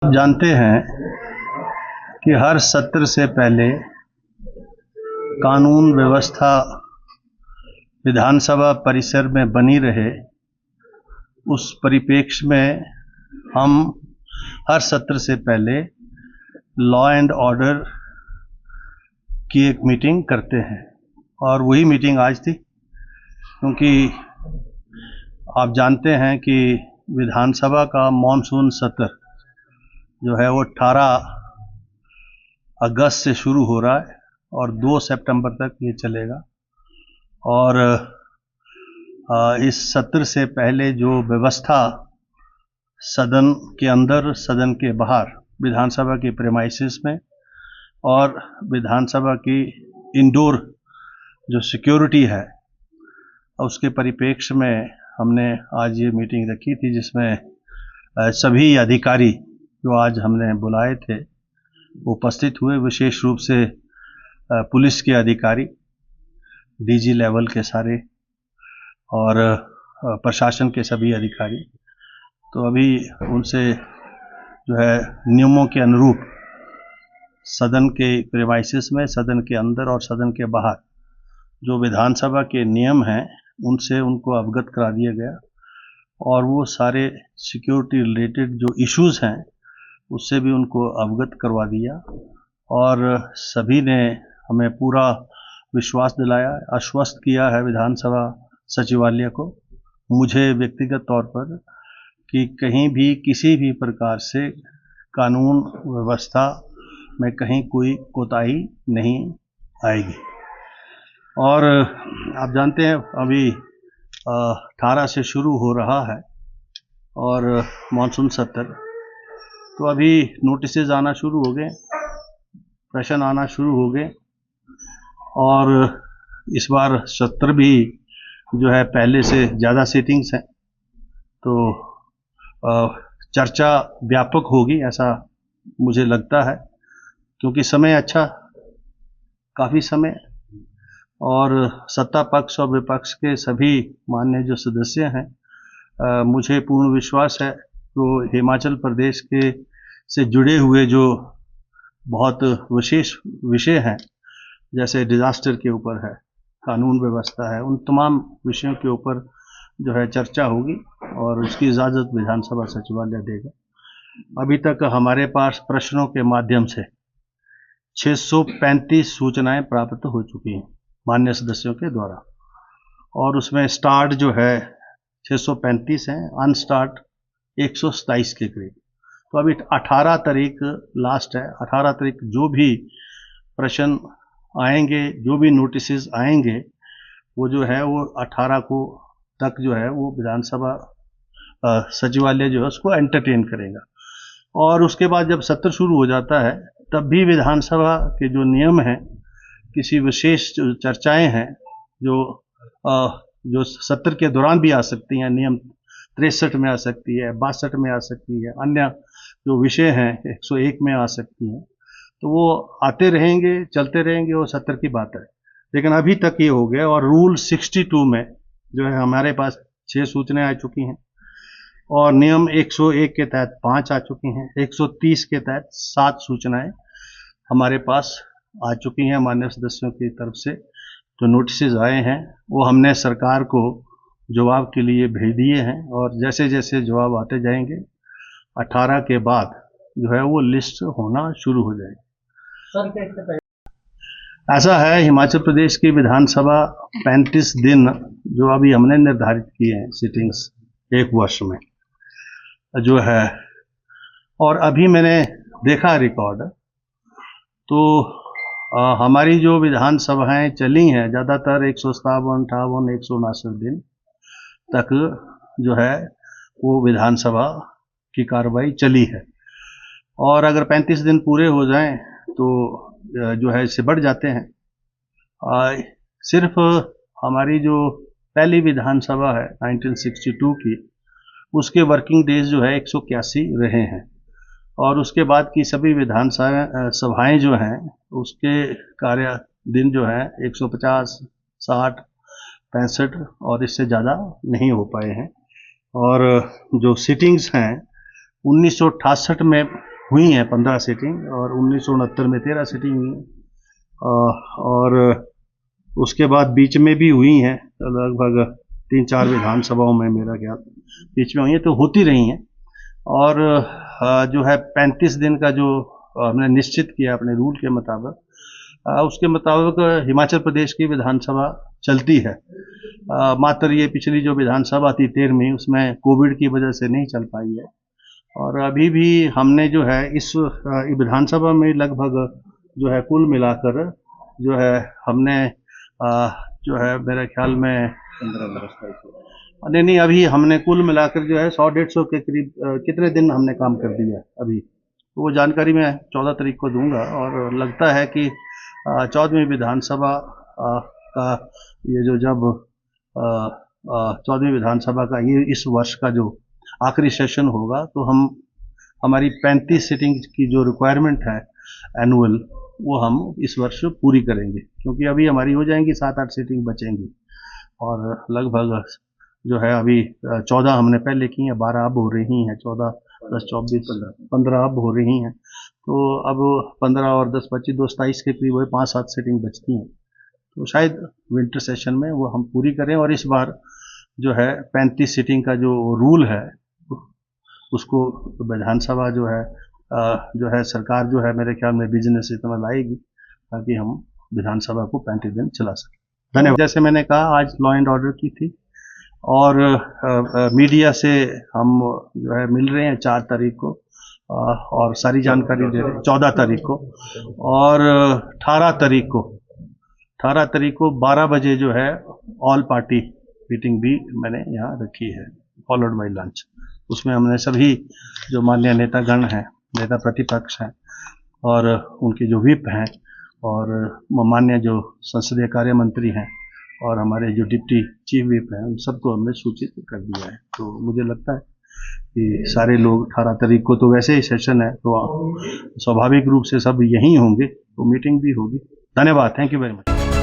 आप जानते हैं कि हर सत्र से पहले कानून व्यवस्था विधानसभा परिसर में बनी रहे, उस परिप्रेक्ष्य में हम हर सत्र से पहले लॉ एंड ऑर्डर की एक मीटिंग करते हैं। और वही मीटिंग आज थी, क्योंकि आप जानते हैं कि विधानसभा का मॉनसून सत्र जो है वो 18 अगस्त से शुरू हो रहा है और 2 सितंबर तक ये चलेगा। और इस सत्र से पहले जो व्यवस्था सदन के अंदर, सदन के बाहर, विधानसभा की प्रेमाइसिस में और विधानसभा की इंडोर जो सिक्योरिटी है, उसके परिप्रेक्ष्य में हमने आज ये मीटिंग रखी थी, जिसमें सभी अधिकारी जो आज हमने बुलाए थे वो उपस्थित हुए। विशेष रूप से पुलिस के अधिकारी, डीजी लेवल के सारे, और प्रशासन के सभी अधिकारी। तो अभी उनसे जो है नियमों के अनुरूप सदन के प्रेमाइसिस में, सदन के अंदर और सदन के बाहर जो विधानसभा के नियम हैं उनसे उनको अवगत करा दिया गया। और वो सारे सिक्योरिटी रिलेटेड जो इश्यूज हैं उससे भी उनको अवगत करवा दिया। और सभी ने हमें पूरा विश्वास दिलाया, आश्वस्त किया है विधानसभा सचिवालय को, मुझे व्यक्तिगत तौर पर, कि कहीं भी किसी भी प्रकार से कानून व्यवस्था में कहीं कोई कोताही नहीं आएगी। और आप जानते हैं अभी 18 से शुरू हो रहा है और मॉनसून सत्र, तो अभी नोटिसेज आना शुरू हो गए, प्रश्न आना शुरू हो गए। और इस बार सत्र भी जो है पहले से ज़्यादा सीटिंग्स हैं, तो चर्चा व्यापक होगी ऐसा मुझे लगता है, क्योंकि समय अच्छा, काफ़ी समय, और सत्ता पक्ष और विपक्ष के सभी माननीय जो सदस्य हैं, मुझे पूर्ण विश्वास है तो हिमाचल प्रदेश के से जुड़े हुए जो बहुत विशेष विषय हैं, जैसे डिजास्टर के ऊपर है, कानून व्यवस्था है, उन तमाम विषयों के ऊपर जो है चर्चा होगी और उसकी इजाज़त विधानसभा सचिवालय देगा। अभी तक हमारे पास प्रश्नों के माध्यम से 635 सूचनाएं प्राप्त हो चुकी हैं माननीय सदस्यों के द्वारा, और उसमें स्टार्ट जो है 635 हैं, अनस्टार्ट 127 के करीब। तो अभी 18 तारीख लास्ट है। 18 तारीख जो भी प्रश्न आएंगे, जो भी नोटिसेस आएंगे, वो जो है वो 18 को तक जो है वो विधानसभा सचिवालय जो है उसको एंटरटेन करेगा। और उसके बाद जब सत्र शुरू हो जाता है तब भी विधानसभा के जो नियम हैं, किसी विशेष जो चर्चाएं हैं जो सत्र के दौरान भी आ सकती हैं, नियम 63 में आ सकती है, 62 में आ सकती है, अन्य जो विषय हैं 101 में आ सकती हैं, तो वो आते रहेंगे, चलते रहेंगे, वो सत्र की बात है। लेकिन अभी तक ये हो गया। और रूल 62 में जो है हमारे पास 6 सूचनाएं आ चुकी हैं, और नियम 101 के तहत 5 आ चुकी हैं, 130 के तहत 7 सूचनाएं हमारे पास आ चुकी हैं माननीय सदस्यों की तरफ से। जो नोटिसेज आए हैं वो हमने सरकार को जवाब के लिए भेज दिए हैं, और जैसे जैसे जवाब आते जाएंगे 18 के बाद जो है वो लिस्ट होना शुरू हो जाएगी। ऐसा है, हिमाचल प्रदेश की विधानसभा 35 दिन जो अभी हमने निर्धारित किए हैं सिटिंग्स एक वर्ष में जो है, और अभी मैंने देखा रिकॉर्ड, तो हमारी जो विधानसभाएं चली हैं ज़्यादातर 157, 58, 159 दिन तक जो है वो विधानसभा की कार्रवाई चली है। और अगर 35 दिन पूरे हो जाएं तो जो है इससे बढ़ जाते हैं। सिर्फ हमारी जो पहली विधानसभा है 1962 की, उसके वर्किंग डेज जो है 181 रहे हैं, और उसके बाद की सभी विधानसभाएं जो हैं उसके कार्य दिन जो है 150, 60, 65 और इससे ज़्यादा नहीं हो पाए हैं। और जो सिटिंग्स हैं 1968 में हुई हैं 15 सीटिंग, और 1969 में 13 सीटिंग हुई हैं, और उसके बाद बीच में भी हुई हैं लगभग 3-4 विधानसभाओं में, मेरा ख्याल बीच में हुई हैं, तो होती रही हैं। और जो है 35 दिन का जो हमने निश्चित किया अपने रूल के मुताबिक, उसके मुताबिक हिमाचल प्रदेश की विधानसभा चलती है। मात्र ये पिछली जो विधानसभा थी 13वीं, उसमें कोविड की वजह से नहीं चल पाई है। और अभी भी हमने जो है इस विधानसभा में लगभग जो है कुल मिलाकर जो है हमने जो है मेरे ख्याल में 15 नहीं, अभी हमने कुल मिलाकर जो है 100-150 के करीब कितने दिन हमने काम कर दिया अभी, तो वो जानकारी मैं 14 तारीख को दूंगा। और लगता है कि 14वीं विधानसभा का ये जो जब 14वीं विधानसभा का ये इस वर्ष का जो आखिरी सेशन होगा, तो हम हमारी 35 सीटिंग की जो रिक्वायरमेंट है एनुअल, वो हम इस वर्ष पूरी करेंगे, क्योंकि अभी हमारी हो जाएंगी 7-8 सीटिंग बचेंगी। और लगभग जो है अभी 14 हमने पहले की हैं, 12 अब हो रही हैं, 14 10 24 15 अब हो रही हैं, तो अब 15 और 10 25 2 27 के करीब 5-7 सीटिंग बचती हैं, तो शायद विंटर सेशन में वो हम पूरी करें। और इस बार जो है 35 सीटिंग का जो रूल है, उसको विधानसभा जो है सरकार जो है मेरे ख्याल में बिजनेस इतना लाएगी ताकि हम विधानसभा को 35 दिन चला सकें। धन्यवाद। जैसे मैंने कहा, आज लॉ एंड ऑर्डर की थी, और मीडिया से हम जो है मिल रहे हैं 4 तारीख को, और सारी जानकारी दे रहे हैं 14 तारीख को, और 18 तारीख को 12 बजे जो है ऑल पार्टी मीटिंग भी मैंने यहाँ रखी है, फॉलोड बाई लंच। उसमें हमने सभी जो माननीय नेतागण हैं, नेता प्रतिपक्ष हैं, और उनके जो व्हिप हैं, और माननीय जो संसदीय कार्य मंत्री हैं, और हमारे जो डिप्टी चीफ व्हिप हैं, उन सबको हमने सूचित कर दिया है। तो मुझे लगता है कि सारे लोग 18 तारीख को तो वैसे ही सेशन है, तो स्वाभाविक रूप से सब यहीं होंगे, तो मीटिंग भी होगी। धन्यवाद। Thank you very much.